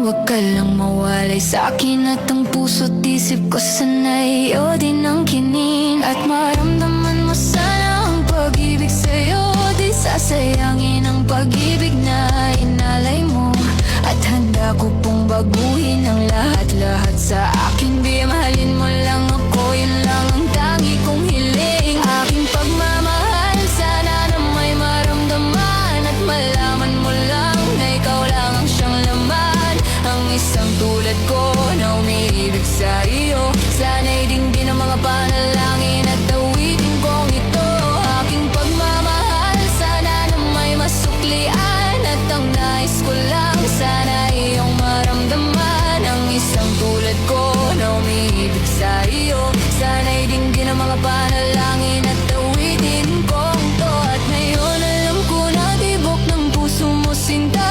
Huwag ka lang mawalay sa'kin at ang puso't isip ko sana'y iyo din ang kinin. At maramdaman mo sana ang pag-ibig sa'yo, di sasayangin ang pag-ibig na inalay mo. At handa ko pong baguhin ang lahat-lahat sa akin. Di mahalin mo lang ako, yun lang ang tangi kong hiling. Aking pagmamahal, sana na may maramdaman at malaman mo lang na ikaw lang ang siyang laman. Ang isang tulad ko na umiibig sa iyo, sana'y dinggin ang mga panalangin at awitin kong ito. Aking pagmamahal, sana na may masuklian at ang nais ko lang, sana iyong maramdaman. Ang isang tulad ko na umiibig sa iyo, sana'y dinggin ang mga panalangin at awitin kong to. At ngayon alam ko na tibok ng puso mo sinta,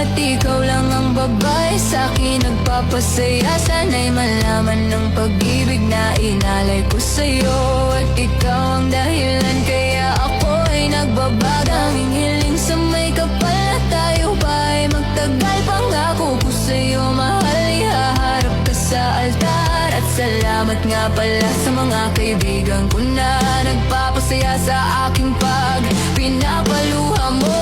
at ikaw lang ang babae sa'kin nagpapasaya. Sana'y malaman ng pag-ibig na inalay ko sa'yo, at ikaw ang dahilan kaya ako ay nagbabago. Ang hiling sa may kapal na tayo pa ay magtagal. Pangako ko sa'yo mahal, ihaharap ka sa altar. At salamat nga pala sa mga kaibigan ko na nagpapasaya sa aking pag pinapaluha mo.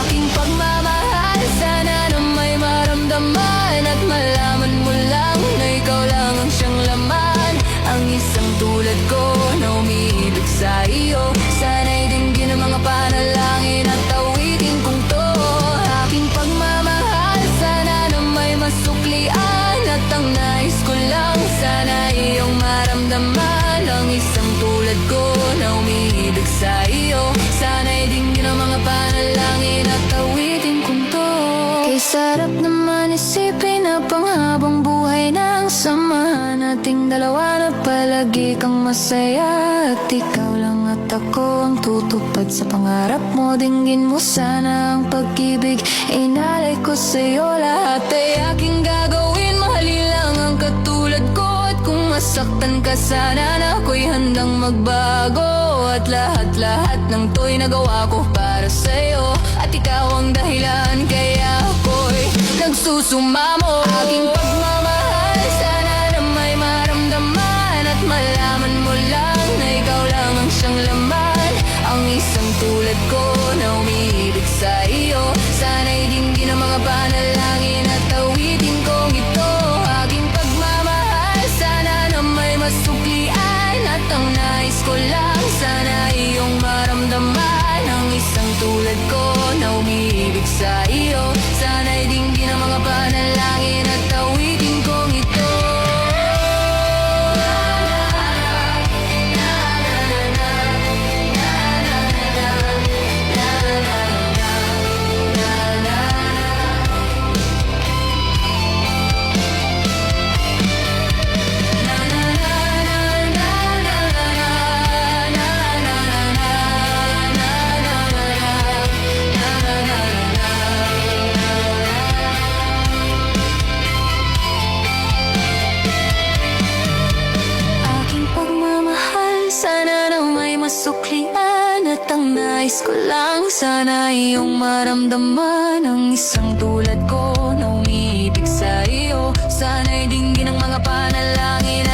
Aking pagmamahal, sana na may maramdaman at malaman mo lang na ikaw lang ang siyang laman. Ang isang tulad ko na umiibig sa iyo, sana'y dinggin ang mga panalangin at awitin kong to. Aking pagmamahal, sana na may masuklian at ang nais ko lang, sana iyong maramdaman. Ang isang tulad ko na umiibig sa iyo, sana'y dinggin ang mga panalangin at awitin kong to. Kay sarap naman isipin na panghabang buhay na ang samahan nating dalawa, na palagi kang masaya at ikaw lang at ako ang tutupad sa pangarap mo. Dinggin mo sana ang pag-ibig inalay ko sa'yo, lahat ay aking gagawin. Mahalin lang ang katulad ko, at kung masaktan ka sana na ako'y handang magbago. At lahat-lahat ng to'y nagawa ko para sa'yo, at ikaw ang dahilan kaya ako'y nagsusumamo. Aking pagmamahal, sana na may maramdaman at malaman mo lang na ikaw lang ang siyang laman. Ang isang tulad ko na umiibig sa iyo, sana'y dinggin ang mga panalangin at awitin kong ito. Aking pagmamahal, sana na may masuklian at ang nais ko lang, sana iyong maramdaman. Ang isang tulad ko na umiibig sa iyo, sana'y dinggin ang mga panalangin at awitin kong ito. Sana na may masuklian at ang nais ko lang, sana iyong maramdaman. Ang isang tulad ko na umiibig sa iyo, sana'y dinggin ang mga panalangin